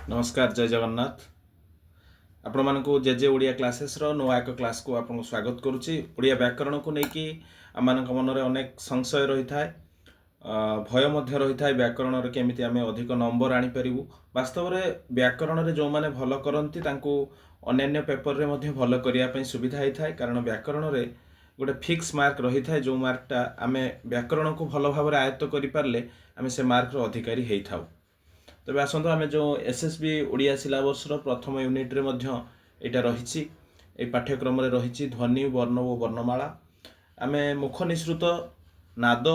नमस्कार जय जगन्नाथ आपण मानक जे ओडिया क्लासेस नुआ एक क्लास को आपको स्वागत करुच्ची। ओडिया व्याकरण को लेकिन आम मनरे अनेक संशय रही था, भय मध्य रही था व्याकरण केमी आम अधिक नंबर आनीपर। वास्तव में व्याकरण में जो मैंने भल करती अन्य पेपर में भल करने सुविधा होता है, कारण व्याकरण में गोटे फिक्स मार्क रही था। जो मार्कटा आम व्याकरण को भल भाव आयत्त करें आम से मार्कर अधिकारी होता है। तेज आसतु आम जो एसएसबी ओडिया सिलेबस प्रथम यूनिट रे यहाँ रही पाठ्यक्रम रही ध्वनि वर्ण और वर्णमाला। आम मुख निसृत नाद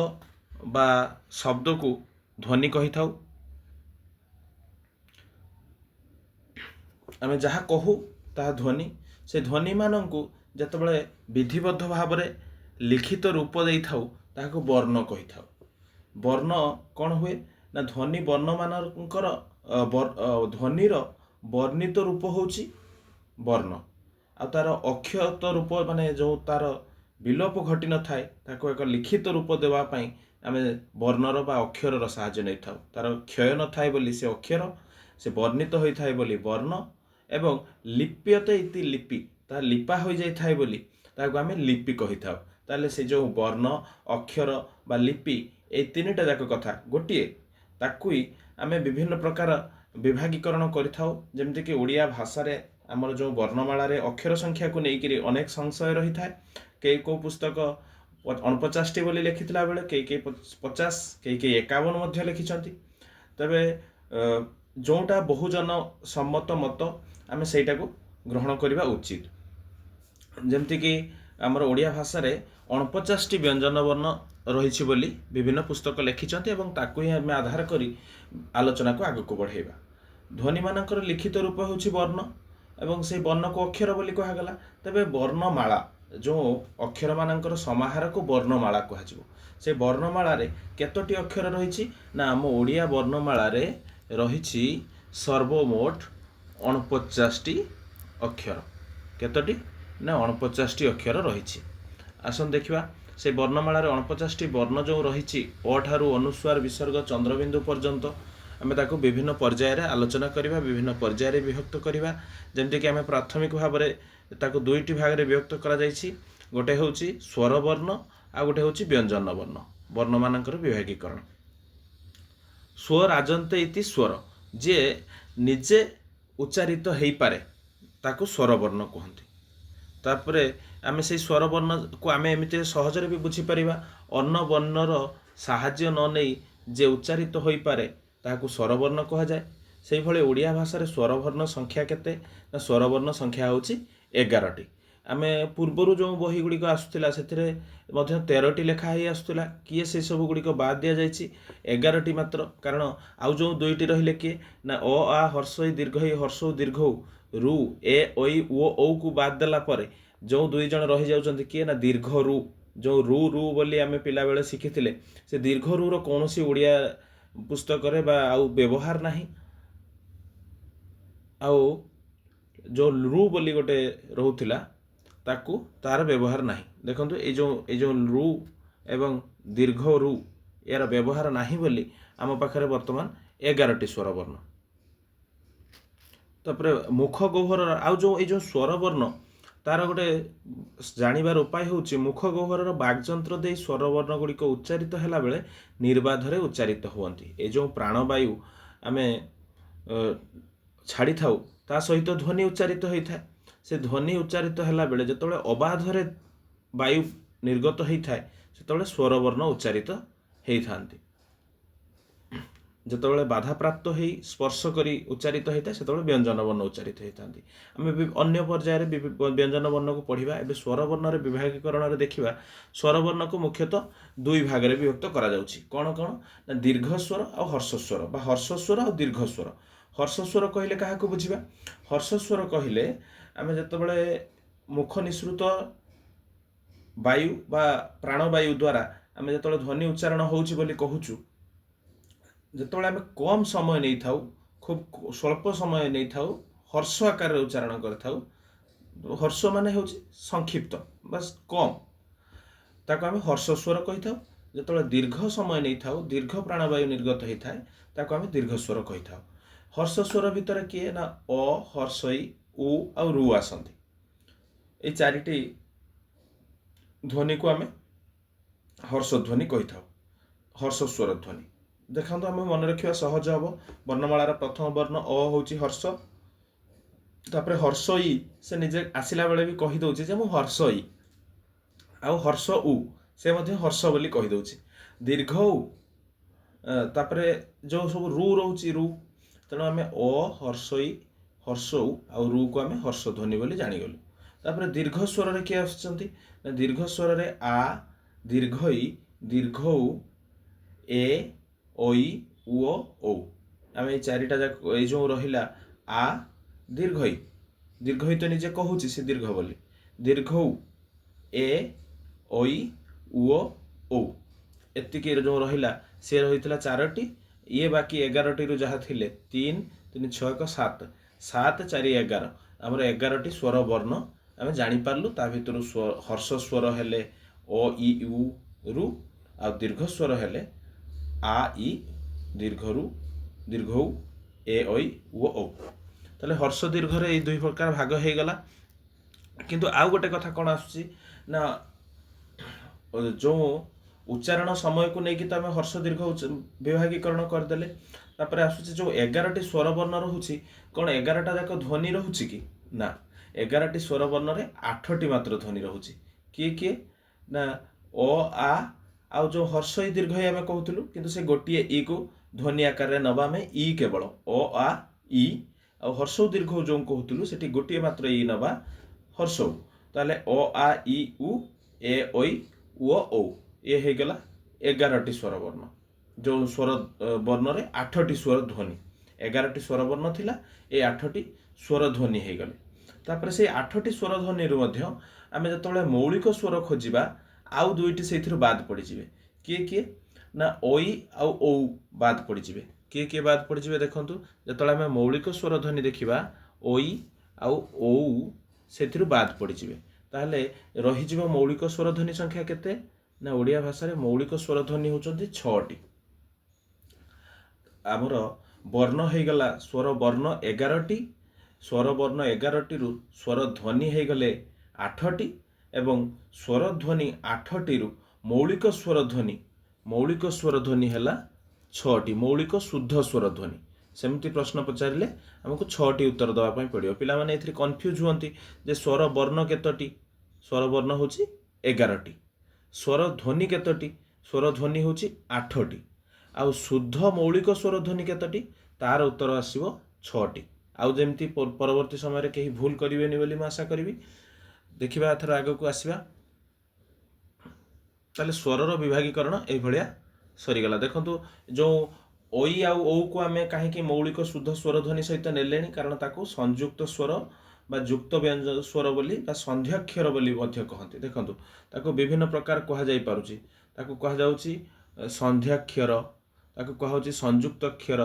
बा शब्द को ध्वनि कही था। आम जहाँ कहू ता ध्वनि, से ध्वनि मानू जितेबाला विधिबद्ध भाव में लिखित रूप दे था वर्ण कही था। वर्ण कौन हुए ना ध्वनि वर्ण मानकर ध्वनिर वर्णित रूप होची वर्ण, आ तार अक्षत रूप माने जो तार विलोप घटी न थाए ताको एक लिखित रूप देवाई आम वर्णर बा अक्षर साहाय्य नहीं था। तार क्षय न थाए बोली से अक्षर, से वर्णित होता है बोली वर्ण, एवं लिप्यते इति लिपि ता लिपा हो जाए थाए बोली ताको आम लिपि कही था। ताले से जो वर्ण अक्षर बा लिपि ए तीनटा जाक कथा गोटे ताकू आम विभिन्न प्रकार विभागीकरण करमती कि ओडिया भाषा रे आमर जो वर्णमाला रे अक्षर संख्या को लेकर अनेक संशय रही था। कई को पुस्तक 49 बोली लिखिता बेले कई 50 कई 51 लिखिं। तबे जोटा बहुजन सम्मत मत आम सेटा को ग्रहण करने उचित। जमती कि आमर ओडिया भाषा रे 49 व्यंजन वर्ण रही बोली विभिन्न पुस्तक लिखिं एवं ताकू ही आम आधार करी आलोचना को आगक बढ़ेगा। ध्वनि मानकर लिखित रूप होछि वर्ण एवं से वर्ण को अक्षर बोली कहगला। तबे वर्णमाला जो अक्षर मानकर समाहार को वर्णमाला कहजिवो। से वर्णमाला रे केतोटी अक्षर रही ना आम ओडिया वर्णमाला रे रही सर्वमोट 49 अक्षर। केतोटी ना 49 अक्षर रही। आसन देखिबा से वर्णमाला रे 49 वर्ण जो रही अ ठारू अनुस्वार विसर्ग चंद्रबिंदु पर्यंत आम ताको विभिन्न पर्यायर आलोचना करवा, विभिन्न पर्यायर विभक्त करवा। जमती कि आम प्राथमिक भाव में ताको दुईटी भाग में विभक्त करा जायछि। गोटे होछि स्वर वर्ण आ गोटे होछि व्यंजन वर्ण। वर्ण मानकर विभागीकरण स्वर राजन्ते इति स्वर, जे निजे उच्चारित हो पारे ताको स्वर वर्ण कहते। तापरे आम से स्वर वर्ण को आम एमती सहजरे भी बुझीपर। अन्न वर्णर साहाय्य न नहीं जे उच्चारित हो पारे ताकू स्वरवर्ण कह जाए। से भले ओडिया भाषा रे स्वरवर्ण संख्या केते ना स्वरवर्ण संख्या होची 11टी। आम पूर्वर जो बही गुड़िक आसूला से 13टी लेखा ही आसूला, किए से सब गुड़िक बाद दि जाइए 11टी मात्र। कारण आउ जो दुईटी रहिले किए ना अ आ हर्षई दीर्घई हर्षौ दीर्घौ रु ए ओई ओ को बाद देला परे जो दुई जन रही जाउछन्ति किए ना दीर्घ रु। जो रु रु बोली आम पिला बेले शिखिथिले से दीर्घ रुर कौनसी ओडिया पुस्तक रे बा आउ व्यवहार नहीं। आउ जो रु बोली गोटे रोला ताकू तार व्यवहार नहीं। देखो ये जो रु एवं दीर्घ रु यार व्यवहार नहीं बोली आम पाखे बर्तमान 11टी स्वर वर्ण। तापर मुख गह्वर आउ जो स्वर वर्ण तार गोटे जानिबार उपाय होछि मुख गह्वर बागजंत्र दे स्वर वर्ण गुड़िक उच्चारित हैला बेले निर्बाधरे उच्चारित हुअन्ति। ए जो प्राणवायु आमे छाड़ी थाउ ता सहित ध्वनि उच्चारित होता है। से ध्वनि उच्चारित हैला बेले जेतबेले अबाधरे वायु निर्गत होता है सेतबेले स्वर वर्ण उच्चारित होइथान्ति। जेतबेले बाधा प्राप्त हो स्पर्श करी उच्चारित होता है सेतबेले व्यंजन वर्ण उच्चारित होइथान्ति। आम अन्य पर्यायर व्यंजन वर्ण को पढ़िबा। एबे स्वर वर्ण रे विभागीकरण रे देखिबा स्वर वर्ण को मुख्यतः दुई भाग रे विभक्त करा जाउछि। कोन कोन ना दीर्घ स्वर और हर्ष स्वर बा हर्ष स्वर और दीर्घ स्वर। हर्ष स्वर कहले काहा को बुझिबा? हर्ष स्वर कहले आम जेतबेले मुख निसृत वायु बा प्राणवायु द्वारा आम जेतबेले ध्वनि उच्चारण होउछि बोली कहूछु, जेतबेले आम कम समय नहीं थाउ, खूब स्वल्प समय नहीं थाउ, हर्ष आकार उच्चारण करथाउ। हर्ष माने होछि संक्षिप्त बस कम, ताको आम हर्ष स्वर कही थाउ। जेतबेले दीर्घ समय नहीं थाउ, दीर्घ प्राणवायु निर्गत होता है ताको आम दीर्घ स्वर कही थाउ। हर्ष स्वर भितर किए ना अ हर्षई उ आ रु आसती। ये चारिटी ध्वनि को आम हर्ष ध्वनि कही था। हर्ष स्वर ध्वनि देखो आम मन रखा सहज हम। वर्णमालार प्रथम वर्ण अ हूँ हर्ष, तापर हर्ष इ से निजे आसला बेले भी कहीदे जे मुझ हर्ष इ आउ हर्ष उ से मध्य हर्ष बोली कहीदे। दीर्घ उ तापर जो सब रु रोचे रु, तेणु आम अ हर्ष इ हर्ष उ आउ रु को आम हर्ष ध्वनि बोली जानीगलु। तापर दीर्घ स्वर किए आसुचंती, दीर्घ स्वर रे आ दीर्घ इ दीर्घ उ ए ओई उ ओ। आम ये चारिटा जाक ये जो रहिला आ दीर्घ इ, दीर्घ इ तो निजे कहूची से दीर्घ बोली, दीर्घ उ ए ओई उ ओ। एतिकी जो रहिला से रही चारोटी, ये बाकी 11टी रु जहाँ थिले 3 3 6 1 7 7 4 11 आमर 11टी स्वर वर्ण आम जानीपारू। ता भर हर्ष स्वर हेले ओ इ उ रु, आ दीर्घ स्वर हेले आ इ दीर्घ रु दीर्घ उ ए ओई उ ओ। ताले हर्ष दीर्घ रे दुई प्रकार भाग हो गला। किंतु आउ गोटे कथा कौन आसुची ना जो उच्चारण समय को लेकिन तो आम हर्ष दीर्घ विभागीकरण करदे। तापर आसूची जो 11टी स्वर वर्ण रोचे कौन 11टा जाक ध्वनि रोचे कि ना, 11टी स्वर वर्ण रे 8टी मात्र ध्वनि रोचे। किए किए ना ओ आ आउ जो हर्ष इ दीर्घ आम कहूलु, किंतु से गोटे इ को ध्वनि आकार नवा आम इ केवल ओ आ इ, आ हर्ष दीर्घ जो कहूलु से गोटे मात्र इ नवा हर्ष। ताले ओ आ इ उ ए ओई उ ओ, ये हो गला 11टी स्वर वर्ण। जो स्वर वर्ण रे 8टी स्वर ध्वनि, 11टी स्वर वर्ण थिला, ये 8टी स्वर ध्वनि हो गले। तापर से 8टी स्वर ध्वनि रु मध्य आमे जतबेले मौलिक स्वर खोजिबा आउ दुईटी से बाद पड़े। किए किए ना ओई आउ ओ बाद पड़े। किए किए बाद पड़े देखंतु, जतबेले आमे मौलिक स्वर ध्वनि देखिबा ओई आउ ओ से बाद पड़े। ताहले रही मौलिक स्वर ध्वनि संख्या केते ना, ओडिया भाषा रे मौलिक स्वर ध्वनि होचंती 6टी। आमर वर्ण हो गला स्वर वर्ण 11टी, स्वर वर्ण 11टी रु स्वर ध्वनि हो गले 8टी, एवं स्वर ध्वनि 8टी रु मौलिक स्वर ध्वनि है 6टी, मौलिक शुद्ध स्वर ध्वनि। सेमती प्रश्न पचारे आमको 6टी उत्तर देवाई पड़ो। पिला माने एथि कन्फ्यूज हुअंती जे स्वर वर्ण केतोटी, स्वर वर्ण होची 11टी, स्वर ध्वनि केतोटी, स्वर ध्वनि होची 8टी, आउ शुद्ध मौलिक स्वर ध्वनि केतोटी, तार उत्तर आसीबो 6टी। आउ जेमती परवर्ती समय कहीं भूल करेनि बोली मैं आशा करी। देखा एथर आग को आसवा ताले स्वरर विभागीकरण ये सरीगला। देखो जो ओई आउ ओ को आम कहीं मौलिक शुद्ध स्वर ध्वनि सहित नेले, कारण ताको संयुक्त स्वर बा युक्त व्यंजन स्वर बोली बा संध्याक्षर बोली कहते। देखो ताको विभिन्न प्रकार कह जाई पारुची, ताको कह जाउची संध्याक्षर, ताको कह संयुक्त अक्षर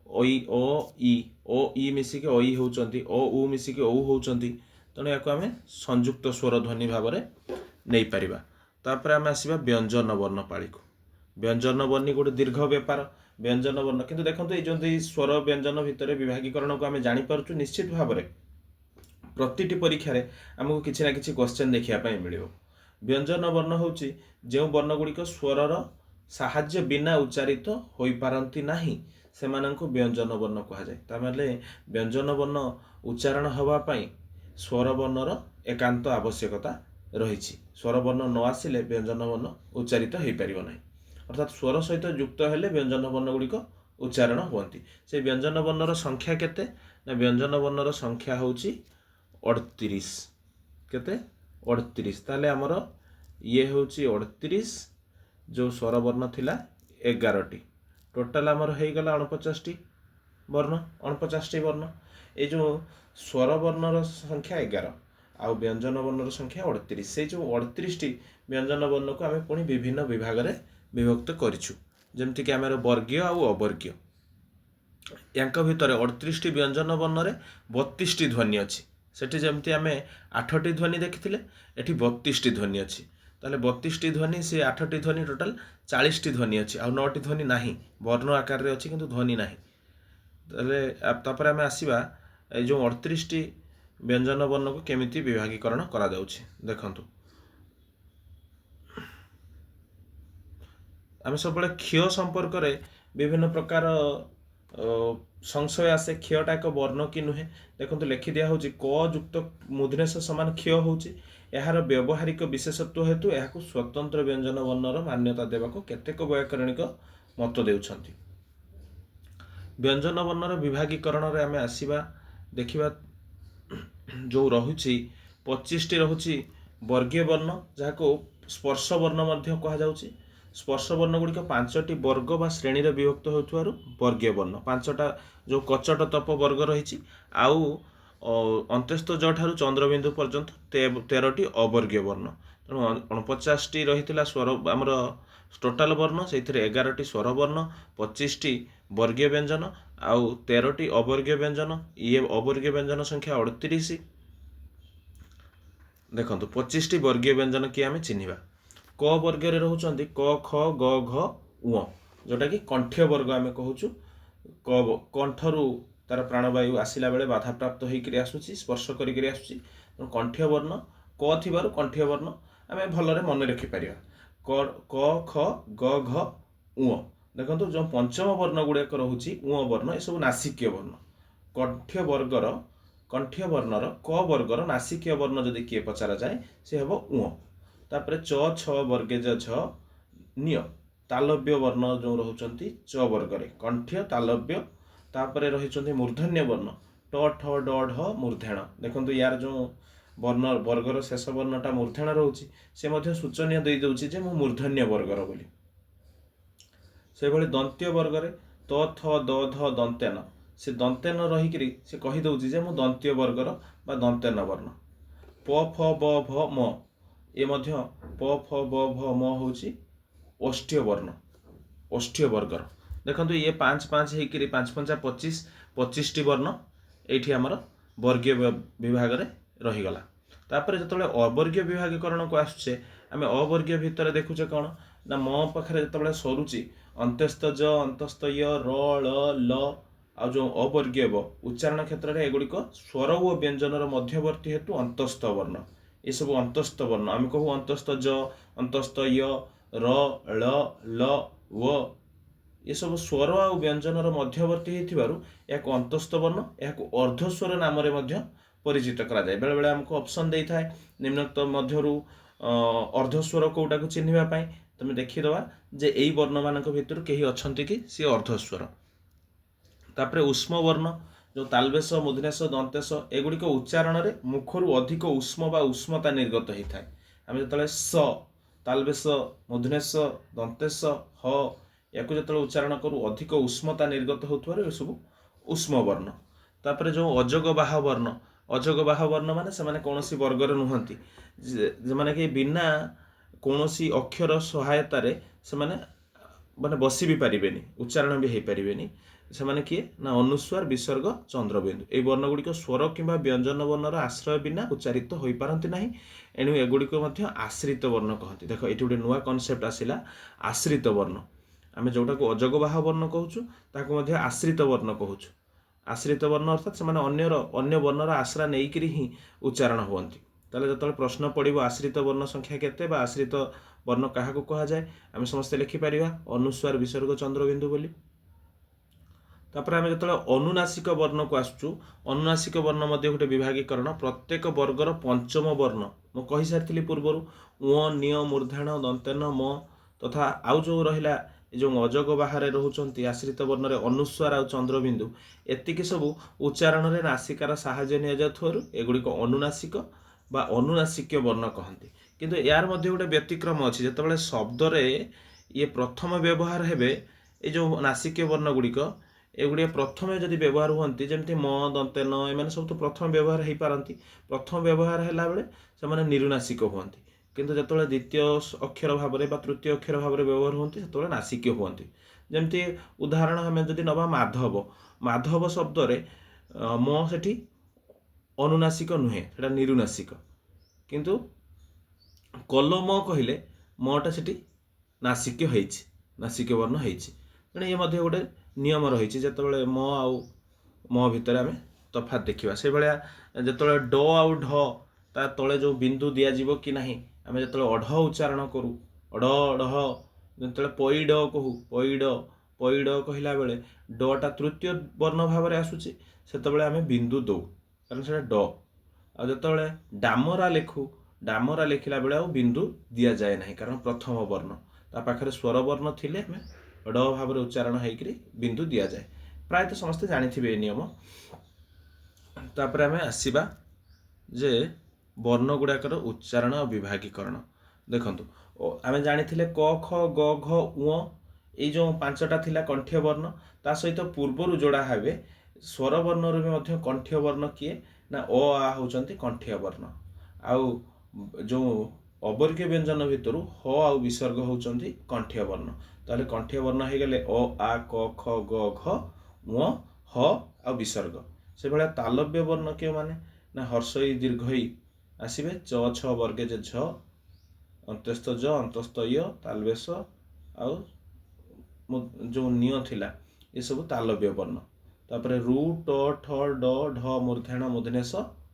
ओई ओ ई मिसिके ओई होउचंती, ओ उ मिसिके ओ होउचंती। तेणु या आम संयुक्त स्वर ध्वनि भाव में नहीं पारिबा। तापर आम आसवा व्यंजन वर्ण पाली को। व्यंजन वर्ण गोटे दीर्घ व्यापार व्यंजन वर्ण, किंतु देखो ये जो स्वर व्यंजन भितर विभागीकरण को आम जापर निश्चित भाव में प्रतिटी परीक्षा रे आमको किसी ना किसी क्वेश्चन देखापी मिल। व्यंजन वर्ण होची जो वर्ण गुड़िक स्वरर साहाय्य बिना उच्चारित हो पारती नाही, सेमानंको व्यंजन वर्ण कहुए। तामेले व्यंजन वर्ण उच्चारण होगापाई स्वर वर्णर एकांत आवश्यकता रही। स्वर वर्ण न आसिले व्यंजन वर्ण उच्चारित हो पार ना, अर्थात स्वर सहित युक्त हेले व्यंजन वर्ण गुड़िक उच्चारण हुअंती। से व्यंजन वर्णर संख्या केते ना, व्यंजन वर्णर संख्या होची 38। केते 38। ताले आमर ये होची 38, जो स्वर वर्ण थिला 11टी, टोटाल आमर हो गला 49टी वर्ण, 49टी वर्ण। ये जो स्वर वर्णर संख्या 11 आउ व्यंजन वर्णर संख्या 38, से जो 38टी व्यंजन वर्ण को आम पुणी विभिन्न विभाग में विभक्त करिछु। जेमति कि आमर वर्गीय आउ अवर्गीय, यांक भितर 38टी व्यंजन वर्ण रे 32टी ध्वनि अच्छी। सेठी जेमति आम 8टी ध्वनि देखिथिले, एठी 32टी ध्वनि अच्छी। ताले 32टी ध्वनि से 8टी ध्वनि टोटाल 40टी ध्वनि अच्छी, आउ 9टी ध्वनि नाही, वर्ण आकार रे अच्छी किंतु ध्वनि नाही। ତାହେଲେ ତାପରେ ଆମେ ଆସିବା এই ଯେଉଁ 38ଟି ବ୍ୟଞ୍ଜନ ବର୍ଣ୍ଣକୁ କେମିତି ବିଭାଗୀକରଣ କରାଯାଉଛି ଦେଖନ୍ତୁ। ଆମେ ସବୁବେଳେ କ୍ଷୟ ସମ୍ପର୍କରେ ବିଭିନ୍ନ ପ୍ରକାର ସଂଶୟ ଆସେ। କ୍ଷୟଟା ଏକ ବର୍ଣ୍ଣ କି ନୁହେଁ। ଦେଖନ୍ତୁ ଲେଖି ଦିଆହେଉଛି କ ଯୁକ୍ତ ମୂର୍ଧନ୍ୟ ସମାନ କ୍ଷୟ ହେଉଛି। ଏହାର ବ୍ୟବହାରିକ ବିଶେଷତ୍ୱ ହେତୁ ଏହାକୁ ସ୍ୱତନ୍ତ୍ର ବ୍ୟଞ୍ଜନ ବର୍ଣ୍ଣର ମାନ୍ୟତା ଦେବାକୁ କେତେକ ବୈୟାକରଣିକ ମତ ଦେଉଛନ୍ତି। ବ୍ୟଞ୍ଜନ ବର୍ଣ୍ଣର ବିଭାଗୀକରଣରେ ଆମେ ଆସିବା ଦେଖିବା ଯେଉଁ ରହୁଛି 25ଟି ରହୁଛି ବର୍ଗୀୟ ବର୍ଣ୍ଣ, ଯାହାକୁ ସ୍ପର୍ଶ ବର୍ଣ୍ଣ ମଧ୍ୟ କୁହାଯାଉଛି। ସ୍ପର୍ଶ ବର୍ଣ୍ଣ ଗୁଡ଼ିକ 5ଟି ବର୍ଗ ବା ଶ୍ରେଣୀରେ ବିଭକ୍ତ ହେଉଥିବାରୁ ବର୍ଗୀୟ ବର୍ଣ୍ଣ। 5ଟା ଯେଉଁ କଚଟ ତପ ବର୍ଗ ରହିଛି, ଆଉ ଅନ୍ତ୍ୟସ୍ତ ଜ ଠାରୁ ଚନ୍ଦ୍ରବିନ୍ଦୁ ପର୍ଯ୍ୟନ୍ତ 13ଟି ଅବର୍ଗୀୟ ବର୍ଣ୍ଣ। ତେଣୁ 49ଟି ରହିଥିଲା ସ୍ୱର ଆମର ଟୋଟାଲ ବର୍ଣ୍ଣ, ସେଇଥିରେ 11ଟି ସ୍ୱର ବର୍ଣ୍ଣ, 25ଟି ବର୍ଗୀୟ ବ୍ୟଞ୍ଜନ ଆଉ 13ଟି ଅବର୍ଗୀୟ ବ୍ୟଞ୍ଜନ। ଇଏ ଅବର୍ଗୀୟ ବ୍ୟଞ୍ଜନ ସଂଖ୍ୟା 38। ଦେଖନ୍ତୁ 25ଟି ବର୍ଗୀୟ ବ୍ୟଞ୍ଜନ କିଏ ଆମେ ଚିହ୍ନିବା। କ ବର୍ଗରେ ରହୁଛନ୍ତି କ ଖ ଗ ଘ ଙ, ଯେଉଁଟାକି କଣ୍ଠୀୟ ବର୍ଗ ଆମେ କହୁଛୁ। କଣ୍ଠରୁ ତାର ପ୍ରାଣବାୟୁ ଆସିଲା ବେଳେ ବାଧାପ୍ରାପ୍ତ ହେଇକରି ଆସୁଛି, ସ୍ପର୍ଶ କରିକରି ଆସୁଛି। ତେଣୁ କଣ୍ଠୀୟ ବର୍ଣ୍ଣ କ ଥିବାରୁ କଣ୍ଠୀୟ ବର୍ଣ୍ଣ ଆମେ ଭଲରେ ମନେ ରଖିପାରିବା। କ ଖ ଗ ଘ ଙ। ଦେଖନ୍ତୁ ଯେଉଁ ପଞ୍ଚମ ବର୍ଣ୍ଣ ଗୁଡ଼ାକ ରହୁଛି ଙ ବର୍ଣ୍ଣ, ଏସବୁ ନାସିକୀୟ ବର୍ଣ୍ଣ। କଣ୍ଠୀୟ ବର୍ଣ୍ଣର କ ବର୍ଗର ନାସିକୀୟ ବର୍ଣ୍ଣ ଯଦି କିଏ ପଚରାଯାଏ ସେ ହେବ ଙ। ତାପରେ ଚ ଛ ବର୍ଗେ ଜ ଝ ନିୟ। ତାଲବ୍ୟ ବର୍ଣ୍ଣ ଯେଉଁ ରହୁଛନ୍ତି ଚ ବର୍ଗରେ, କଣ୍ଠୀୟ ତାଲବ୍ୟ। ତାପରେ ରହିଛନ୍ତି ମୂର୍ଧନ୍ୟ ବର୍ଣ୍ଣ ଟ ଠ ଡ ଢ ମୂର୍ଧେଣ। ଦେଖନ୍ତୁ ୟାର ଯେଉଁ ବର୍ଗର ଶେଷ ବର୍ଣ୍ଣଟା ମୂର୍ଧେଣ ରହୁଛି, ସେ ମଧ୍ୟ ସୂଚନୀୟ ଦେଇଦେଉଛି ଯେ ମୁଁ ମୂର୍ଧନ୍ୟ ବର୍ଗର ବୋଲି। ସେଭଳି ଦନ୍ତ୍ୟ ବର୍ଗରେ ତ ଥ ଦ ଧ ଦନ୍ତେନ, ସେ ଦନ୍ତେନ ରହିକିରି ସେ କହିଦେଉଛି ଯେ ମୁଁ ଦନ୍ତ୍ୟ ବର୍ଗର ବା ଦନ୍ତେନ ବର୍ଣ୍ଣ। ପ ଫ ବ ଭ ମ, ଏ ମଧ୍ୟ ପ ଫ ବ ଭ ମ ହେଉଛି ଓଷ୍ଠ୍ୟ ବର୍ଣ୍ଣ, ଓଷ୍ଠ୍ୟ ବର୍ଗର। ଦେଖନ୍ତୁ ଇଏ 5 5 ହେଇକିରି 5 5 25, 25ଟି ବର୍ଣ୍ଣ ଏଇଠି ଆମର ବର୍ଗୀୟ ବିଭାଗରେ ରହିଗଲା। ତାପରେ ଯେତେବେଳେ ଅବର୍ଗୀୟ ବିଭାଗୀକରଣକୁ ଆସୁଛେ, ଆମେ ଅବର୍ଗୀୟ ଭିତରେ ଦେଖୁଛେ କ'ଣ ନା ମ ପାଖରେ ଯେତେବେଳେ ସରୁଛି ଅନ୍ତସ୍ଥ ଜ ଅନ୍ତସ୍ଥ ୟ ର ଳ ଲ, ଆଉ ଯେଉଁ ଅବର୍ଗୀୟ ବ, ଉଚ୍ଚାରଣ କ୍ଷେତ୍ରରେ ଏଗୁଡ଼ିକ ସ୍ୱର ଓ ବ୍ୟଞ୍ଜନର ମଧ୍ୟବର୍ତ୍ତୀ ହେତୁ ଅନ୍ତସ୍ଥ ବର୍ଣ୍ଣ। ଏସବୁ ଅନ୍ତସ୍ଥ ବର୍ଣ୍ଣ ଆମେ କହୁ ଅନ୍ତସ୍ଥ ଜ, ଅନ୍ତସ୍ଥ ୟ, ର ଳ ଲ ୱ, ଏସବୁ ସ୍ୱର ଆଉ ବ୍ୟଞ୍ଜନର ମଧ୍ୟବର୍ତ୍ତୀ ହେଇଥିବାରୁ ଏହାକୁ ଅନ୍ତସ୍ଥ ବର୍ଣ୍ଣ, ଏହାକୁ ଅର୍ଦ୍ଧସ୍ୱର ନାମରେ ମଧ୍ୟ ପରିଚିତ କରାଯାଏ। ବେଳେବେଳେ ଆମକୁ ଅପସନ୍ ଦେଇଥାଏ ନିମ୍ନୋକ୍ତ ମଧ୍ୟରୁ ଅର୍ଦ୍ଧସ୍ୱର କେଉଁଟାକୁ ଚିହ୍ନିବା ପାଇଁ। ତମେ ଦେଖିଦେବା ଯେ ଏଇ ବର୍ଣ୍ଣମାନଙ୍କ ଭିତରୁ କେହି ଅଛନ୍ତି କି ସିଏ ଅର୍ଦ୍ଧସ୍ୱର। ତାପରେ ଉଷ୍ମ ବର୍ଣ୍ଣ, ଯେଉଁ ତାଲବେଶ ମୂର୍ଧନ୍ୟାସ ଦନ୍ତେଶ, ଏଗୁଡ଼ିକ ଉଚ୍ଚାରଣରେ ମୁଖରୁ ଅଧିକ ଉଷ୍ମ ବା ଉଷ୍ମତା ନିର୍ଗତ ହେଇଥାଏ। ଆମେ ଯେତେବେଳେ ସ ତାଲବେଶ ମୂର୍ଧନ୍ୟାସ ଦନ୍ତେଶ ହ, ୟାକୁ ଯେତେବେଳେ ଉଚ୍ଚାରଣ କରୁ ଅଧିକ ଉଷ୍ମତା ନିର୍ଗତ ହେଉଥିବାରୁ ଏସବୁ ଉଷ୍ମ ବର୍ଣ୍ଣ। ତାପରେ ଯେଉଁ ଅଯୋଗବାହ ବର୍ଣ୍ଣ, ଅଯୋଗବାହ ବର୍ଣ୍ଣ ମାନେ ସେମାନେ କୌଣସି ବର୍ଗରେ ନୁହନ୍ତି, ଯେଉଁମାନେ କି ବିନା କୌଣସି ଅକ୍ଷର ସହାୟତାରେ ସେମାନେ ମାନେ ବସି ବି ପାରିବେନି, ଉଚ୍ଚାରଣ ବି ହେଇପାରିବେନି। ସେମାନେ କିଏ ନା ଅନୁସ୍ୱାର ବିସର୍ଗ ଚନ୍ଦ୍ରବିନ୍ଦୁ। এই ବର୍ଣ୍ଣଗୁଡ଼ିକ ସ୍ୱର କିମ୍ବା ବ୍ୟଞ୍ଜନ ବର୍ଣ୍ଣର ଆଶ୍ରୟ ବିନା ଉଚ୍ଚାରିତ ହୋଇପାରନ୍ତି ନାହିଁ। ଏଣୁ ଏଗୁଡ଼ିକ ମଧ୍ୟ ଆଶ୍ରିତ ବର୍ଣ୍ଣ କହନ୍ତି। ଦେଖ ଏଇଠି ଗୋଟେ ନୂଆ କନସେପ୍ଟ ଆସିଲା, ଆଶ୍ରିତ ବର୍ଣ୍ଣ। ଆମେ ଯେଉଁଟାକୁ ଅଯୋଗବାହ ବର୍ଣ୍ଣ କହୁଛୁ ତାକୁ ମଧ୍ୟ ଆଶ୍ରିତ ବର୍ଣ୍ଣ କହୁଛୁ। ଆଶ୍ରିତ ବର୍ଣ୍ଣ ଅର୍ଥାତ୍ ସେମାନେ ଅନ୍ୟ ବର୍ଣ୍ଣର ଆଶ୍ରା ନେଇକରି ହିଁ ଉଚ୍ଚାରଣ ହୁଅନ୍ତି। ତାହେଲେ ଯେତେବେଳେ ପ୍ରଶ୍ନ ପଡ଼ିବ ଆଶ୍ରିତ ବର୍ଣ୍ଣ ସଂଖ୍ୟା କେତେ ବା ଆଶ୍ରିତ ବର୍ଣ୍ଣ କାହାକୁ କୁହାଯାଏ, ଆମେ ସମସ୍ତେ ଲେଖିପାରିବା ଅନୁସ୍ୱାର ବିସର୍ଗ ଚନ୍ଦ୍ରବିନ୍ଦୁ ବୋଲି। ତାପରେ ଆମେ ଯେତେବେଳେ ଅନୁନାସିକ ବର୍ଣ୍ଣକୁ ଆସୁଛୁ, ଅନୁନାସିକ ବର୍ଣ୍ଣ ମଧ୍ୟ ଗୋଟେ ବିଭାଗୀକରଣ। ପ୍ରତ୍ୟେକ ବର୍ଗର ପଞ୍ଚମ ବର୍ଣ୍ଣ ମୁଁ କହିସାରିଥିଲି ପୂର୍ବରୁ, ଙ ନିୟ ମୂର୍ଧେଣ ଦନ୍ତେନ ମ, ତଥା ଆଉ ଯେଉଁ ରହିଲା ଏ ଯେଉଁ ଅଯୋଗ ବାହାରେ ରହୁଛନ୍ତି ଆଶ୍ରିତ ବର୍ଣ୍ଣରେ ଅନୁସ୍ୱାର ଆଉ ଚନ୍ଦ୍ରବିନ୍ଦୁ, ଏତିକି ସବୁ ଉଚ୍ଚାରଣରେ ନାସିକାର ସାହାଯ୍ୟ ନିଆଯାଉଥିବାରୁ ଏଗୁଡ଼ିକ ଅନୁନାସିକ ବା ଅନୁନାସିକୀୟ ବର୍ଣ୍ଣ କହନ୍ତି। କିନ୍ତୁ ଏହାର ମଧ୍ୟ ଗୋଟେ ବ୍ୟତିକ୍ରମ ଅଛି। ଯେତେବେଳେ ଶବ୍ଦରେ ଇଏ ପ୍ରଥମ ବ୍ୟବହାର ହେବେ, ଏ ଯେଉଁ ନାସିକୀୟ ବର୍ଣ୍ଣ ଗୁଡ଼ିକ ଏଗୁଡ଼ିକ ପ୍ରଥମେ ଯଦି ବ୍ୟବହାର ହୁଅନ୍ତି, ଯେମିତି ମ ଦନ୍ତେନ, ଏମାନେ ସବୁ ତ ପ୍ରଥମେ ବ୍ୟବହାର ହେଇପାରନ୍ତି। ପ୍ରଥମ ବ୍ୟବହାର ହେଲା ବେଳେ ସେମାନେ ନିରୁନାସିକ ହୁଅନ୍ତି। କିନ୍ତୁ ଯେତେବେଳେ ଦ୍ୱିତୀୟ ଅକ୍ଷର ଭାବରେ ବା ତୃତୀୟ ଅକ୍ଷର ଭାବରେ ବ୍ୟବହାର ହୁଅନ୍ତି, ସେତେବେଳେ ନାସିକୀୟ ହୁଅନ୍ତି। ଯେମିତି ଉଦାହରଣ ଆମେ ଯଦି ନେବା ମାଧବ, ମାଧବ ଶବ୍ଦରେ ମ ସେଠି ଅନୁନାସିକ ନୁହେଁ, ସେଟା ନିରୁନାସିକ। କିନ୍ତୁ କଲମ କହିଲେ ମଟା ସେଠି ନାସିକ୍ୟ ହେଇଛି, ନାସିକ୍ୟ ବର୍ଣ୍ଣ ହେଇଛି। ତେଣୁ ଇଏ ମଧ୍ୟ ଗୋଟେ नियम रही जिते म आउ म भितर आम तफात देखा से भाया जो ड आउ ढ ता तले जो बिंदु दिज्व कि ना आम जो अढ़ उच्चारण करूँ अढ़ ढ जो पैड कहू पैड कहला बेले डटा तृतीय वर्ण भाव में आसूची से आम बिंदु दौ कारण से ड आते डामरा लिखू डामरा लिखला बेले आ बिंदु दि जाए ना कारण प्रथम वर्ण ता पाखे स्वर वर्ण थिले आम ड भाव में उच्चारण होकर बिंदु दि जाए प्रायतः समस्ते जानी ये नियम तापर आम आसवा जे वर्ण गुड़ाकर उच्चारण और विभागीकरण देखु आम जानी क ख ग घ उ ये जो पांचटा थिला कंठ्य वर्ण ता सहित पूर्वर जोड़ा हे स्वर वर्ण भी कंठ्य वर्ण किए ना अ आ होचंती कंठ्य वर्ण आउ जो अवर्ग्य व्यंजन भितर ह आउ विसर्ग होचंती कंठ्य वर्ण ताले कंठ्य वर्ण हो गले अ आ क ख ग घ उ ह आ विसर्ग से भाया तालव्य वर्ण क्यों माने ना हर्षई दीर्घई आसवे च छ वर्गे जे झ अंत्यस्थ ज अंतस्थ य तालवेश आउ जो निय थिला ये सब तालव्य वर्ण तापर रु ट ठ ड ढ मूर्धेण मूर्धनेश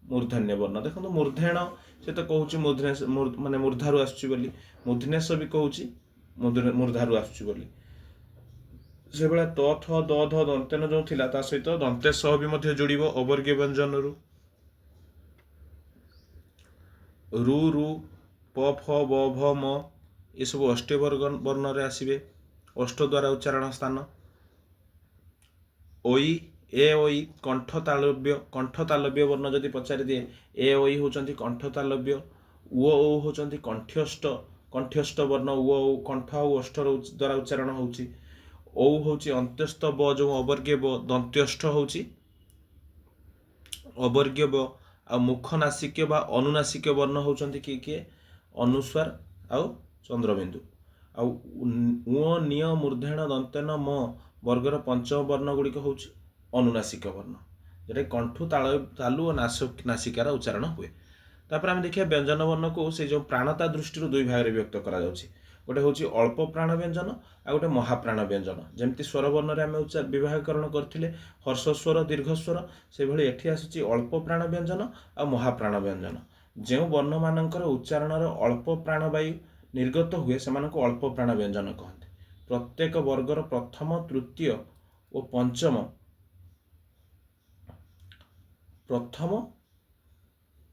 मूर्धन्य वर्ण देखो मूर्धेण से तो कहूँ मूर्धनेश माने मूर्धारू आसुची बोली मूर्धनेश भी कहूँ मूर्धारू आसुची बोली से भाया त थ द ध दंतेन जो थिला ता सहित दंतेश भी मध्य जोड़िबो अवर्ग्य व्यंजन रु रु प फ ब भ म ये सब अष्टवर्ग वर्ण रे आसीबे अष्ट द्वारा उच्चारण स्थान ओई ए ओई कंठ तालव्य वर्ण जदि पचारि दिए ए ओई होचंती कंठ तालव्य उ ओ होचंती कंठ्यष्ट वर्ण उ ओ कंठ और अष्ट द्वारा उच्चारण होची औ होची अंत्यस्थ ब जो अवर्ग्य ब दंत्यष्ठ होची अवर्ग्य ब आ मुख नासिक्य बा अनुनासिक्य वर्ण होचंती किए अनुस्वार आउ चंद्रबिंदु आउ उ निय मूर्धेण दंतेन म वर्गर पंचम वर्ण गुड़िक हूँ अनुनासिक वर्ण जोटा कंठु तालु और नासिकार उच्चारण हुए तापर आम देखिए व्यंजन वर्ण को से जो प्राणता दृष्टि दुई भाग में व्यक्त करा गोटे हूँ अल्प प्राण व्यंजन आ गोटे महाप्राण व्यंजन जमती स्वर वर्ण में आम विभागीकरण करते हर्षस्वर दीर्घस्वर से भाई एठी आसूची अल्प प्राण व्यंजन आ महाप्राण व्यंजन जो वर्ण मानकर उच्चारण अल्प प्राणवायु निर्गत हुए से अल्प प्राण व्यंजन कहते प्रत्येक वर्गर प्रथम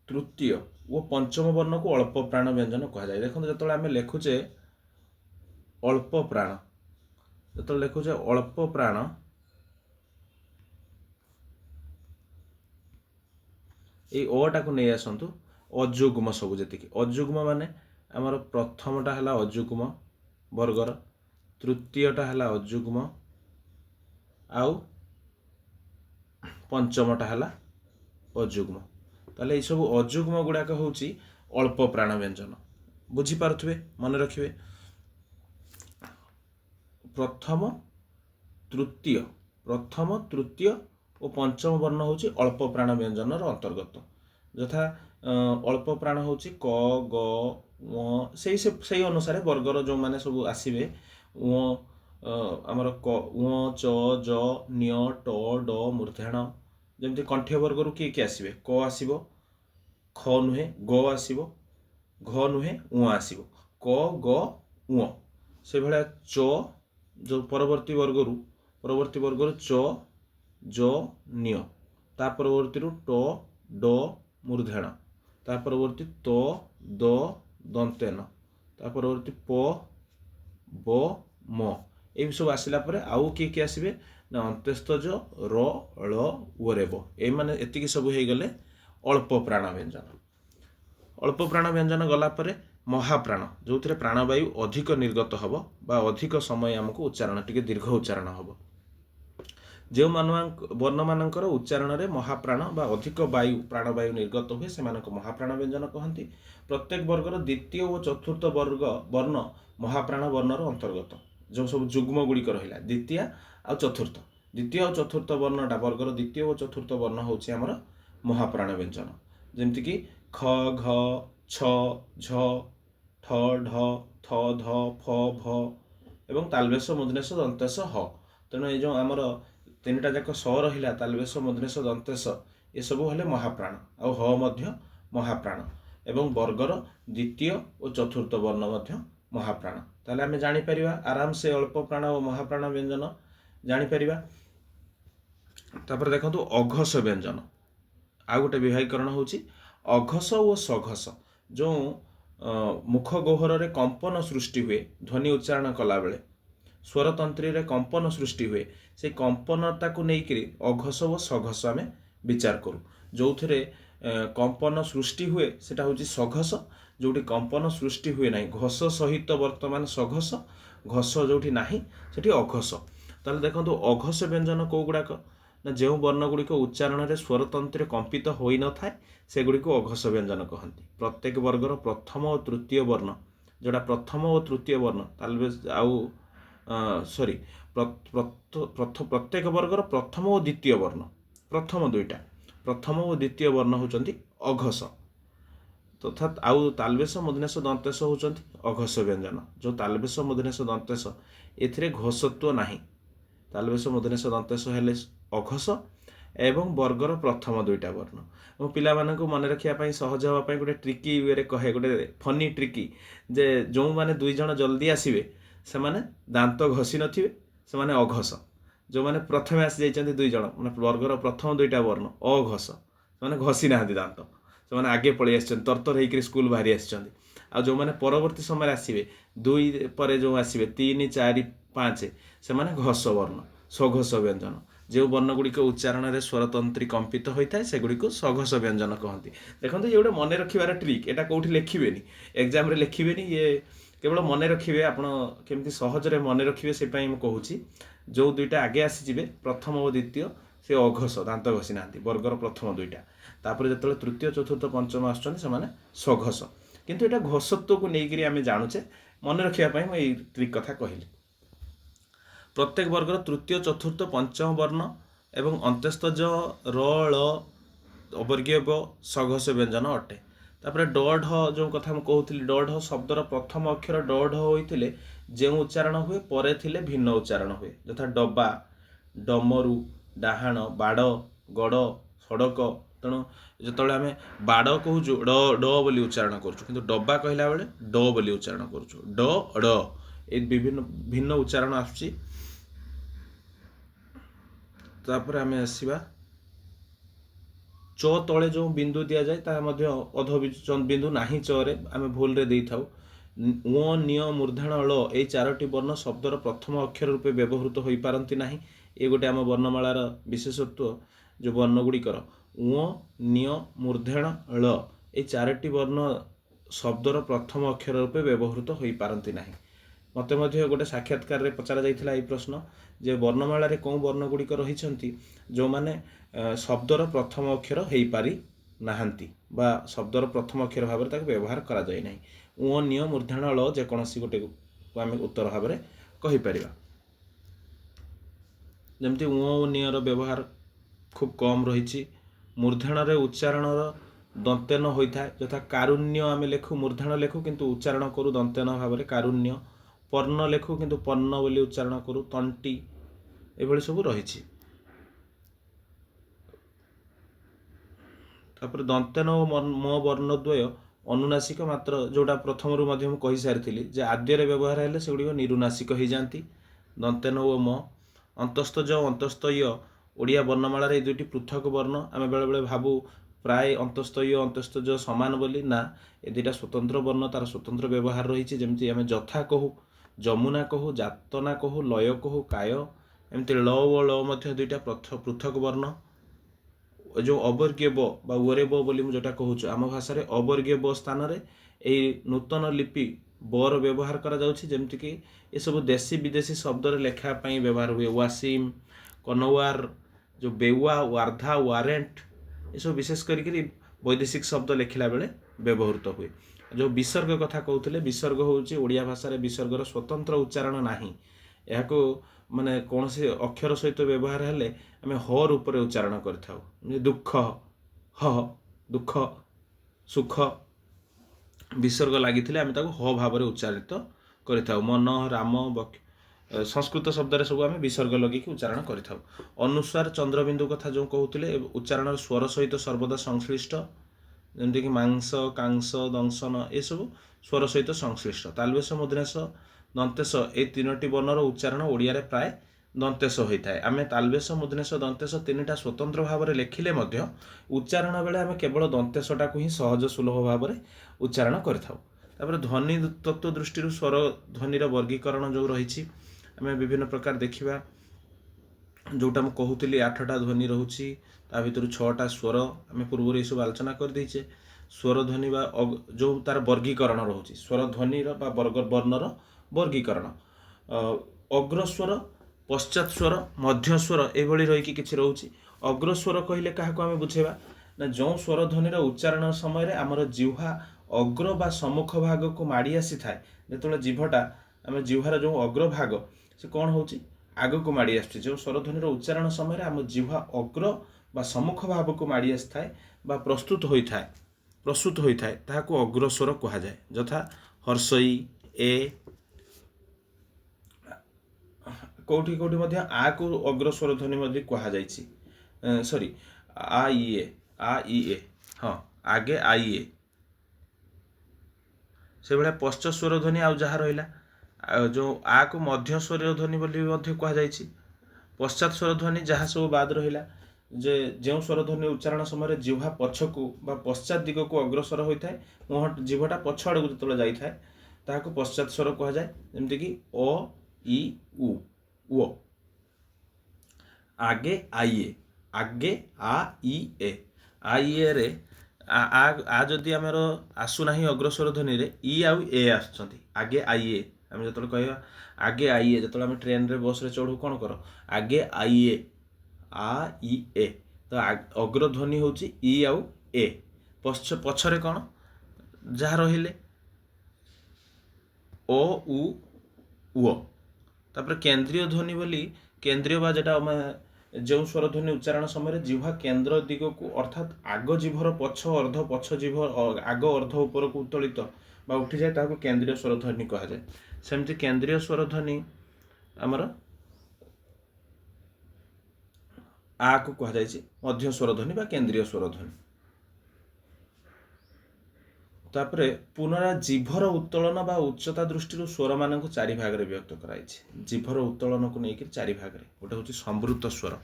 तृतीय और पंचम वर्ण को अल्प प्राण व्यंजन कह जाए देखो जो आम लिखुचे अल्प प्राण जो लिखुचे अल्प प्राण ये अटा को नहीं आसतु अजुग्म सब जी अजुग्म माने आमर प्रथमटा है अजुग्म वर्गर तृतीयटा है अजुग्म आउ पंचमटा है अजुग्म ताले ये सब अजुग्म गुड़ाक हूँ अल्प प्राण व्यंजन बुझीपारे मन रखिए प्रथम तृतीय और पंचम वर्ण हूँ अल्प प्राण व्यंजन अंतर्गत यथा अल्प प्राण हूँ क ग से अनुसार वर्गर जो मैंने सब आसवे आमर क च ज निय ट ड मूर्धेण जमती कंठ्य वर्गर किए किए आसवे क आसव ख नुहे ग आसव घ नुहे उ आसव क ग उ से भाया च जो परवर्ती वर्गर च ज निय ता परवर्ती ट ड मूर्धेण ता परवर्ती त द दंतेन ता परवर्ती प ब म ये सब आसला आउ किए आसवे ना अंत्यस्थ ज र ळ वरेब ये माने एतिकी सब हो गले अल्प प्राण व्यंजन अल्प प्राण व्यंजन गलापर महाप्राण जो थे प्राणवायु अधिक निर्गत हम बा अधिक समय आमको उच्चारण टी दीर्घ उच्चारण हम जो वर्ण मानकर उच्चारण में महाप्राण बा अधिक वायु प्राणवायु निर्गत हुए से महाप्राण व्यंजन कहती प्रत्येक वर्गर द्वितीय और चतुर्थ वर्ग वर्ण महाप्राण वर्णर अंतर्गत जो सब जुग्म गुड़िक रहा द्वितीय आ चतुर्थ वर्णटा वर्गर द्वितीय और चतुर्थ वर्ण हूँ आमर महाप्राण व्यंजन जमतीक ख घ छ झ ठ ढ थ ध फ भ एवं तालवेश मूर्धनेश दंतेश ह ତେଣୁ ଏଇ ଯେଉଁ ଆମର ତିନିଟା ଯାକ ସ ରହିଲା ତାଲବେଶ ମୁଦ୍ରେଶ ଦନ୍ତେଶ ଏସବୁ ହେଲେ ମହାପ୍ରାଣ, ଆଉ ହ ମଧ୍ୟ ମହାପ୍ରାଣ, ଏବଂ ବର୍ଗର ଦ୍ୱିତୀୟ ଓ ଚତୁର୍ଥ ବର୍ଣ୍ଣ ମଧ୍ୟ ମହାପ୍ରାଣ। ତାହେଲେ ଆମେ ଜାଣିପାରିବା ଆରାମସେ ଅଳ୍ପ ପ୍ରାଣ ଓ ମହାପ୍ରାଣ ବ୍ୟଞ୍ଜନ ଜାଣିପାରିବା। ତାପରେ ଦେଖନ୍ତୁ ଅଘୋଷ ବ୍ୟଞ୍ଜନ, ଆଉ ଗୋଟେ ବିଭାଗୀକରଣ ହେଉଛି ଅଘୋଷ ଓ ସଘୋଷ। ଯେଉଁ ମୁଖ ଗହ୍ୱରରେ କମ୍ପନ ସୃଷ୍ଟି ହୁଏ ଧ୍ୱନି ଉଚ୍ଚାରଣ କଲାବେଳେ, ସ୍ୱରତନ୍ତ୍ରୀରେ କମ୍ପନ ସୃଷ୍ଟି ହୁଏ, ସେଇ କମ୍ପନତାକୁ ନେଇକରି ଅଘୋଷ ଓ ସଘୋଷ ଆମେ ବିଚାର କରୁ। ଯେଉଁଥିରେ କମ୍ପନ ସୃଷ୍ଟି ହୁଏ ସେଟା ହେଉଛି ସଘୋଷ, ଯେଉଁଠି କମ୍ପନ ସୃଷ୍ଟି ହୁଏ ନାହିଁ ଘୋଷ ସହିତ ବର୍ତ୍ତମାନ ସଘୋଷ, ଘୋଷ ଯେଉଁଠି ନାହିଁ ସେଠି ଅଘୋଷ। ତାହେଲେ ଦେଖନ୍ତୁ ଅଘୋଷ ବ୍ୟଞ୍ଜନ କେଉଁ ଗୁଡ଼ାକ ନା ଯେଉଁ ବର୍ଣ୍ଣଗୁଡ଼ିକ ଉଚ୍ଚାରଣରେ ସ୍ୱରତନ୍ତ୍ରରେ କମ୍ପିତ ହୋଇନଥାଏ ସେଗୁଡ଼ିକୁ ଅଘୋଷ ବ୍ୟଞ୍ଜନ କହନ୍ତି। ପ୍ରତ୍ୟେକ ବର୍ଗର ପ୍ରଥମ ଓ ତୃତୀୟ ବର୍ଣ୍ଣ, ଯେଉଁଟା ପ୍ରଥମ ଓ ତୃତୀୟ ବର୍ଣ୍ଣ ତାହେଲେ ଆଉ ପ୍ରତ୍ୟେକ ବର୍ଗର ପ୍ରଥମ ଓ ଦ୍ୱିତୀୟ ବର୍ଣ୍ଣ, ପ୍ରଥମ ଦୁଇଟା, ପ୍ରଥମ ଓ ଦ୍ୱିତୀୟ ବର୍ଣ୍ଣ ହେଉଛନ୍ତି ଅଘୋଷ। ତଥା ଆଉ ତାଲବେଶ ମୁଦ୍ରେଶ ଦନ୍ତେଶ ହେଉଛନ୍ତି ଅଘୋଷ ବ୍ୟଞ୍ଜନ। ଯେଉଁ ତାଲବେଶ ମୁଦ୍ରେଶ ଦନ୍ତେଶ ଏଥିରେ ଘୋଷତ୍ୱ ନାହିଁ, ତାଲବେଶ ମୁଦ୍ରେଶ ଦନ୍ତେଶ ହେଲେ ଅଘୋଷ ଏବଂ ବର୍ଗର ପ୍ରଥମ ଦୁଇଟା ବର୍ଣ୍ଣ। ମୁଁ ପିଲାମାନଙ୍କୁ ମନେ ରଖିବା ପାଇଁ ସହଜ ହେବା ପାଇଁ ଗୋଟେ ଟ୍ରିକି ୱେରେ କହେ, ଗୋଟେ ଫନି ଟ୍ରିକି, ଯେ ଯେଉଁମାନେ 2 ଜଣ ଜଲ୍ଦି ଆସିବେ ସେମାନେ ଦାନ୍ତ ଘଷି ନଥିବେ, ସେମାନେ ଅଘୋଷ। ଯେଉଁମାନେ ପ୍ରଥମେ ଆସିଯାଇଛନ୍ତି 2 ଜଣ ମାନେ ବର୍ଗର ପ୍ରଥମ ଦୁଇଟା ବର୍ଣ୍ଣ ଅଘୋଷ, ସେମାନେ ଘଷି ନାହାନ୍ତି ଦାନ୍ତ, ସେମାନେ ଆଗେ ପଳେଇ ଆସିଛନ୍ତି, ତରତର ହେଇକରି ସ୍କୁଲ ବାହାରି ଆସିଛନ୍ତି। ଆଉ ଯେଉଁମାନେ ପରବର୍ତ୍ତୀ ସମୟରେ ଆସିବେ 2 ପରେ ଯେଉଁ ଆସିବେ 3, 4, 5 ସେମାନେ ଘୋଷ ବର୍ଣ୍ଣ, ସଘୋଷ ବ୍ୟଞ୍ଜନ। ଯେଉଁ ବର୍ଣ୍ଣଗୁଡ଼ିକ ଉଚ୍ଚାରଣରେ ସ୍ୱରତନ୍ତ୍ରୀ କମ୍ପିତ ହୋଇଥାଏ ସେଗୁଡ଼ିକୁ ସଘୋଷ ବ୍ୟଞ୍ଜନ କହନ୍ତି। ଦେଖନ୍ତୁ ଇଏ ଗୋଟେ ମନେ ରଖିବାର ଟ୍ରିକ୍, ଏଇଟା କେଉଁଠି ଲେଖିବେନି, ଏକ୍ଜାମରେ ଲେଖିବେନି, ଇଏ କେବଳ ମନେ ରଖିବେ। ଆପଣ କେମିତି ସହଜରେ ମନେ ରଖିବେ ସେପାଇଁ ମୁଁ କହୁଛି। ଯେଉଁ ଦୁଇଟା ଆଗେ ଆସିଯିବେ ପ୍ରଥମ ଓ ଦ୍ୱିତୀୟ ସେ ଅଘୋଷ, ଦାନ୍ତ ଘଷି ନାହାନ୍ତି, ବର୍ଗର ପ୍ରଥମ ଦୁଇଟା। ତାପରେ ଯେତେବେଳେ ତୃତୀୟ ଚତୁର୍ଥ ପଞ୍ଚମ ଆସୁଛନ୍ତି ସେମାନେ ସଘୋଷ। କିନ୍ତୁ ଏଇଟା ଘୋଷତ୍ୱକୁ ନେଇକରି ଆମେ ଜାଣୁଛେ, ମନେ ରଖିବା ପାଇଁ ମୁଁ ଏଇ ଟ୍ରିକ୍ କଥା କହିଲି। ପ୍ରତ୍ୟେକ ବର୍ଗର ତୃତୀୟ ଚତୁର୍ଥ ପଞ୍ଚମ ବର୍ଣ୍ଣ ଏବଂ ଅନ୍ତ୍ୟସ୍ତଜ ର ଳ ଅବର୍ଗୀୟ ବ ସଘୋଷ ବ୍ୟଞ୍ଜନ ଅଟେ। ତାପରେ ଡ଼ ଢ ଯେଉଁ କଥା ମୁଁ କହୁଥିଲି, ଡ଼ ଢ ଶବ୍ଦର ପ୍ରଥମ ଅକ୍ଷର ଡ଼ ଢ ହୋଇଥିଲେ ଯେଉଁ ଉଚ୍ଚାରଣ ହୁଏ ପରେ ଥିଲେ ଭିନ୍ନ ଉଚ୍ଚାରଣ ହୁଏ, ଯଥା ଡବା, ଡମରୁ, ଡାହାଣ, ବାଡ଼, ଗଡ଼, ସଡ଼କ। ତେଣୁ ଯେତେବେଳେ ଆମେ ବାଡ଼ କହୁଛୁ ଡ଼ ଡ଼ ବୋଲି ଉଚ୍ଚାରଣ କରୁଛୁ, କିନ୍ତୁ ଡବା କହିଲା ବେଳେ ଡ଼ ବୋଲି ଉଚ୍ଚାରଣ କରୁଛୁ, ଡ଼ ଡ଼ ଏଇ ବିଭିନ୍ନ ଭିନ୍ନ ଉଚ୍ଚାରଣ ଆସୁଛି। ତାପରେ ଆମେ ଆସିବା ଚ ତଳେ ଯେଉଁ ବିନ୍ଦୁ ଦିଆଯାଏ ତାହା ମଧ୍ୟ ଅଧ ବିନ୍ଦୁ ନାହିଁ, ଚରେ ଆମେ ଭୁଲରେ ଦେଇଥାଉ। ଙ, ନ୍ୟ, ମୂର୍ଦ୍ଧଣ, ଳ ଏଇ 4ଟି ବର୍ଣ୍ଣ ଶବ୍ଦର ପ୍ରଥମ ଅକ୍ଷର ରୂପେ ବ୍ୟବହୃତ ହୋଇପାରନ୍ତି ନାହିଁ। ଏ ଗୋଟେ ଆମ ବର୍ଣ୍ଣମାଳାର ବିଶେଷତ୍ୱ। ଯେଉଁ ବର୍ଣ୍ଣଗୁଡ଼ିକର ଙ, ନ୍ୟ, ମୂର୍ଦ୍ଧଣ, ଳ ଏଇ 4ଟି ବର୍ଣ୍ଣ ଶବ୍ଦର ପ୍ରଥମ ଅକ୍ଷର ରୂପେ ବ୍ୟବହୃତ ହୋଇପାରନ୍ତି ନାହିଁ। ମୋତେ ମଧ୍ୟ ଗୋଟେ ସାକ୍ଷାତକାରରେ ପଚରା ଯାଇଥିଲା ଏହି ପ୍ରଶ୍ନ, ଯେ ବର୍ଣ୍ଣମାଳାରେ କେଉଁ ବର୍ଣ୍ଣଗୁଡ଼ିକ ରହିଛନ୍ତି ଯେଉଁମାନେ ଶବ୍ଦର ପ୍ରଥମ ଅକ୍ଷର ହେଇପାରି ନାହାନ୍ତି ବା ଶବ୍ଦର ପ୍ରଥମ ଅକ୍ଷର ଭାବରେ ତାକୁ ବ୍ୟବହାର କରାଯାଇ ନାହିଁ। ଙ, ନ୍ୟ, ମୂର୍ଦ୍ଧଣ, ଳ ଯେକୌଣସି ଗୋଟେକୁ ଆମେ ଉତ୍ତର ଭାବରେ କହିପାରିବା। ଯେମିତି ଙ ଓ ନ୍ୟର ବ୍ୟବହାର ଖୁବ୍ କମ୍ ରହିଛି। ମୂର୍ଦ୍ଧଣରେ ଉଚ୍ଚାରଣର ଦନ୍ତେନ ହୋଇଥାଏ, ଯଥା କାରୁଣ୍ୟ ଆମେ ଲେଖୁ ମୂର୍ଦ୍ଧଣ ଲେଖୁ କିନ୍ତୁ ଉଚ୍ଚାରଣ କରୁ ଦନ୍ତେନ ଭାବରେ କାରୁଣ୍ୟ। ପର୍ଣ୍ଣ ଲେଖୁ କିନ୍ତୁ ପର୍ଣ୍ଣ ବୋଲି ଉଚ୍ଚାରଣ କରୁ, ତଣ୍ଟି। ଏଭଳି ସବୁ ରହିଛି। ତାପରେ ଦନ୍ତେନ ଓ ମ ବର୍ଣ୍ଣଦ୍ୱୟ ଅନୁନାସିକ, ମାତ୍ର ଯେଉଁଟା ପ୍ରଥମରୁ ମଧ୍ୟ ମୁଁ କହିସାରିଥିଲି ଯେ ଆଦ୍ୟରେ ବ୍ୟବହାର ହେଲେ ସେଗୁଡ଼ିକ ନିରୁନାସିକ ହୋଇଯାଆନ୍ତି। ଦନ୍ତେନ ଓ ମ। ଅନ୍ତସ୍ତଜ ଓ ଅନ୍ତସ୍ତୟ ଓଡ଼ିଆ ବର୍ଣ୍ଣମାଳାରେ ଏଇ ଦୁଇଟି ପୃଥକ ବର୍ଣ୍ଣ। ଆମେ ବେଳେବେଳେ ଭାବୁ ପ୍ରାୟ ଅନ୍ତସ୍ତୟ ଅନ୍ତସ୍ତଜ ସମାନ ବୋଲି, ନା, ଏ ଦୁଇଟା ସ୍ୱତନ୍ତ୍ର ବର୍ଣ୍ଣ, ତାର ସ୍ୱତନ୍ତ୍ର ବ୍ୟବହାର ରହିଛି। ଯେମିତି ଆମେ ଯଥା କହୁ, ଯମୁନା କହୁ, ଯାତନା କହୁ, ଲୟ କହୁ, କାୟ। ଏମିତି ଳ ଓ ଳ ମଧ୍ୟ ଦୁଇଟା ପୃଥକ ବର୍ଣ୍ଣ। ଯେଉଁ ଅବର୍ଗୀୟ ବ ବା ଓରେ ବ ବୋଲି ମୁଁ ଯେଉଁଟା କହୁଛୁ, ଆମ ଭାଷାରେ ଅବର୍ଗୀୟ ବ ସ୍ଥାନରେ ଏଇ ନୂତନ ଲିପି ବର ବ୍ୟବହାର କରାଯାଉଛି। ଯେମିତିକି ଏସବୁ ଦେଶୀ ବିଦେଶୀ ଶବ୍ଦରେ ଲେଖା ପାଇଁ ବ୍ୟବହାର ହୁଏ। ୱାସିମ୍, କନୱାର, ଯେଉଁ ବେୱା, ୱାର୍ଦ୍ଧା, ୱାରେଣ୍ଟ ଏସବୁ ବିଶେଷ କରିକି ବୈଦେଶିକ ଶବ୍ଦ ଲେଖିଲା ବେଳେ ବ୍ୟବହୃତ ହୁଏ। ଯେଉଁ ବିସର୍ଗ କଥା କହୁଥିଲେ, ବିସର୍ଗ ହେଉଛି ଓଡ଼ିଆ ଭାଷାରେ ବିସର୍ଗର ସ୍ୱତନ୍ତ୍ର ଉଚ୍ଚାରଣ ନାହିଁ। ଏହାକୁ ମାନେ କୌଣସି ଅକ୍ଷର ସହିତ ବ୍ୟବହାର ହେଲେ ଆମେ ହ ରୂପରେ ଉଚ୍ଚାରଣ କରିଥାଉ। ଦୁଃଖ, ହ, ଦୁଃଖ, ସୁଖ ବିସର୍ଗ ଲାଗିଥିଲେ ଆମେ ତାକୁ ହ ଭାବରେ ଉଚ୍ଚାରିତ କରିଥାଉ। ମନ, ରାମ, संस्कृत शब्द सब आम विसर्ग लगे उच्चारण करें। अनुस्वार चंद्रबिंदु कथा जो कहते उच्चारण स्वर सहित सर्वदा संश्लिष्ट, जमीक मांस कांस दंशन ये सब स्वर सहित संश्लिष्ट। तालवेश मूर्धन्यस दंतेश ये तीनोटी वर्णर उच्चारण ओडिया रे प्राय दंतेश होता है। आम तालवेश मूर्धन्यस दंतेश तीनटा स्वतंत्र भाव में लेखिले उच्चारण बेले आम केवल दंतेशटा को ही सहज सुलभ भाव में उच्चारण कर। ध्वनि तत्व दृष्टि स्वर ध्वनिर वर्गीकरण जो रही आम विभिन्न प्रकार देखा, जोटा मुझे कहूली 8टा ध्वनि रोचे, ता भर 6टा स्वर आम पूर्व ये सब आलोचना कर देचे। स्वर ध्वनि जो तार वर्गीकरण रोचे, स्वर ध्वनि वर्णर वर्गीकरण अग्रस्वर पश्चात स्वर मध्य स्वर ये रही कि रोचे। अग्रस्वर कहले क्या आम बुझेबा ना, जो स्वर ध्वनिर उच्चारण समय आमर जिह्वा अग्र बा सम्मुख भाग को माड़ी आसी थाए, जो जिभटा आम जिह्वार जो अग्रभाग से कौन हो आग को माड़ी आस, जो स्वरध्वनि उच्चारण समय आम जिह्वा अग्र बा सम्मुख भाव को माड़ी आसी थाए बा प्रस्तुत होता है ताको अग्रस्वर कहा जाए। यथा हर्षई ए, कौटी कौटी मध्य आ को अग्रस्वर ध्वनि कहा जाए। सॉरी आ ई ए हाँ आगे आई ए से भाया पश्च स्वर ध्वनि आउ जहाँ रहा जो आ को मध्य स्वर ध्वनि कह जाए। पश्चात स्वर ध्वनि जहाँ सब बाद रहा जे जो स्वर ध्वनि उच्चारण समय जिह्वा पछकू बा पश्चात दिग को अग्रसर होता है, मुह जिह्वाटा पछ आड़ को जो जाए ताको पश्चात स्वर कह जाए। जमीक अ इ उ आगे आइए, आगे आ इ ए आइए रे आ जदि आमर आसुना अग्रस्वर ध्वनि रे इ आउ ए आसुचंती आगे आइए। आम जो कह आगे आइए, जो आम ट्रेन रे बस रे चढ़ू कौन कर आगे आइए आ इ ए, तो अग्रध्वनि हूँ इ आउ ए, पछरे कौन जहाँ रहिले ओ उ। तापर केंद्रीय ध्वनि बोली केंद्रीय बा जेटा जो स्वर ध्वनि उच्चारण समय जिह्वा केंद्र दिग को अर्थात आग जिभर पछ अर्ध पछ जिभ आग अर्ध ऊपर को उत्तोलित बा उठी जाए ताको केंद्रीय स्वर ध्वनि कहा जाए। सेमती केंद्रीय स्वर ध्वनि आमर आ को कहा जाए मध्य स्वर ध्वनि बा केंद्रीय स्वर ध्वनि। तापरे पुनरा जिभर उत्तोलन बा उच्चता दृष्टि स्वर मान चारि भाग रे व्यक्त कराई। जिभर उत्तोलन को लेकर चारि भाग रे गोटे हूँ संवृत स्वर,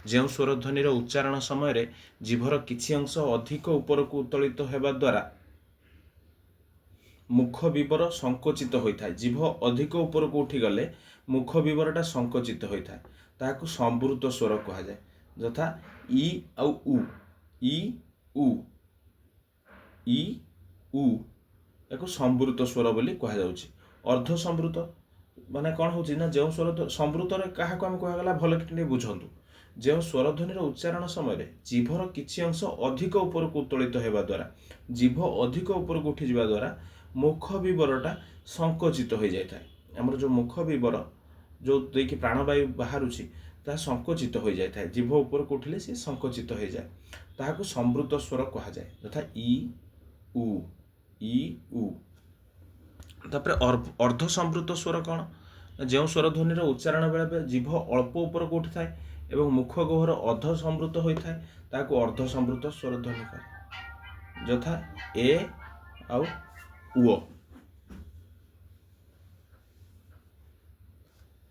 जो स्वर ध्वनिर उच्चारण समय जिभर किछि अंश अधिक ऊपर को उत्तोलित होगा द्वारा मुख विवर संकोचित होता है। जिभ अधिक ऊपर को उठी गले मुख विवरटा संकोचित होता है, ताकू संवृत स्वर कहा जाए। यथा इ आउ उ, इ उ इ उ या संवृत स्वर बोली कह जाउछि। अर्ध संवृत माने कौन होछि ना, जो स्वर संवृत क्या आम कहगला भल कि बुझंतु, जो स्वर ध्वनिर उच्चारण समय जिभर किछि अंश अधिक ऊपर को उत्तोलित होगा द्वारा जिभ अधिक ऊपर को उठी जावा द्वारा मुख विवरटा संकोचित हो जाता है। आमर जो मुख विवर जो देखिए प्राणवायु बाहर ता संकोचित हो जाता है, जिभ ऊपर को उठिले सी संकोचित हो जाए, ताहाको संवृत स्वर कहा जाए। तथा इ उ। तापर अर्ध संवृत स्वर कौन, जो स्वर ध्वनिर उच्चारण बेले जिभ अल्प ऊपर को उठी थाए एवं मुख गहर अर्ध संवृत होता है, ताको अर्ध संवृत स्वर ध्वनि कहा। यथा ए आउ उ।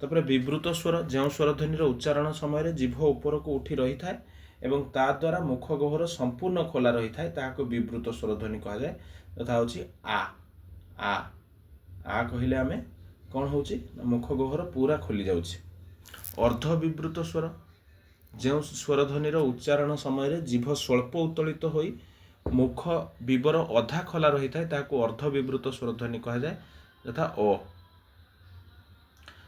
तापर विवृत स्वर, जो स्वर ध्वनिर उच्चारण समय जिभ ऊपर को उठी रही थाए एवं ता द्वारा मुख गहर संपूर्ण खोला रही थाए, ताको विवृत स्वर ध्वनि कहा जाए। तथा होची आ कहले आमे कौन होची मुख गहर पूरा खोली जाउछि। अर्ध विवृत स्वर, जो स्वर ध्वनिर उच्चारण समय जिभ स्वल्प उत्तोलित होई मुख विवर अधा खोला रही थाए, ताको अर्ध विवृत स्वर ध्वनि कहा जाए। यथा अ।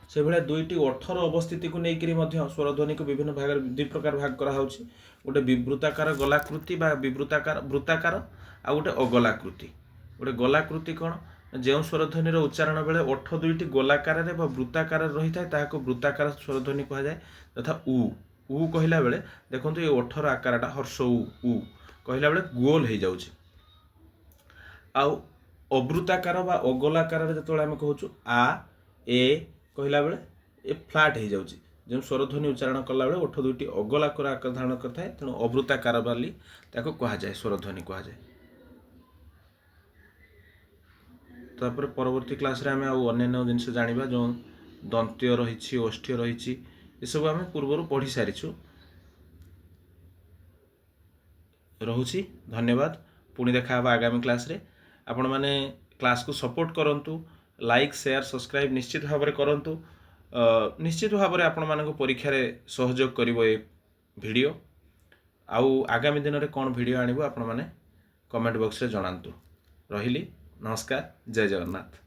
से भाया दुईटी ओठर अवस्थिति को लेकर स्वर ध्वनि को विभिन्न भाग दुई प्रकार भाग करा होछि। गोटे विवृताकार गलाकृति बा विवृताकार वृत्ताकार आ गोटे अगलाकृति। गोटे गलाकृति कौन, जो स्वर ध्वनिर उच्चारण बेले ओठ दुईटी गोलाकार बा वृत्ताकार रही थाए ताको वृत्ताकार स्वर ध्वनि कहा जाए। तथा उ कहला बेले देखंतु ये ओठर आकारटा हर्ष उ कहला बेले गोल हो जाउछि। आउ अवृत्ताकार बा अगोलाकार जो आम कहूँ आ ए कहला बेले ଏ फ्लाट हो जाऊँगी जो स्वरध्वनि उच्चारण कला बेले ओठ दुईटी अगलाकर आकार धारण करता है तेणु अवृत्ताकार वाली ताको कहुए स्वरध्वनि कहुए। तापर परवर्ती क्लास रे आमे आउ अन्य जिनस जानिबा जो दंत्य रही ओष्ठ्य रही ये सब आम पूर्वर पढ़ी सारीछु। रहुछि धन्यवाद। पुणी देखा आगामी क्लास रे। आपण माने क्लास को सपोर्ट करंतु, लाइक शेयर सब्सक्राइब निश्चित भाव में करंतु। निश्चित भाव में आपण मानक परीक्षा रे सहयोग करिवो ए वीडियो। आउ आगामी दिन रे कोन वीडियो आनिबो आपण माने कमेंट बॉक्स रे जणांतु। रहिली नमस्कार, जय जगन्नाथ।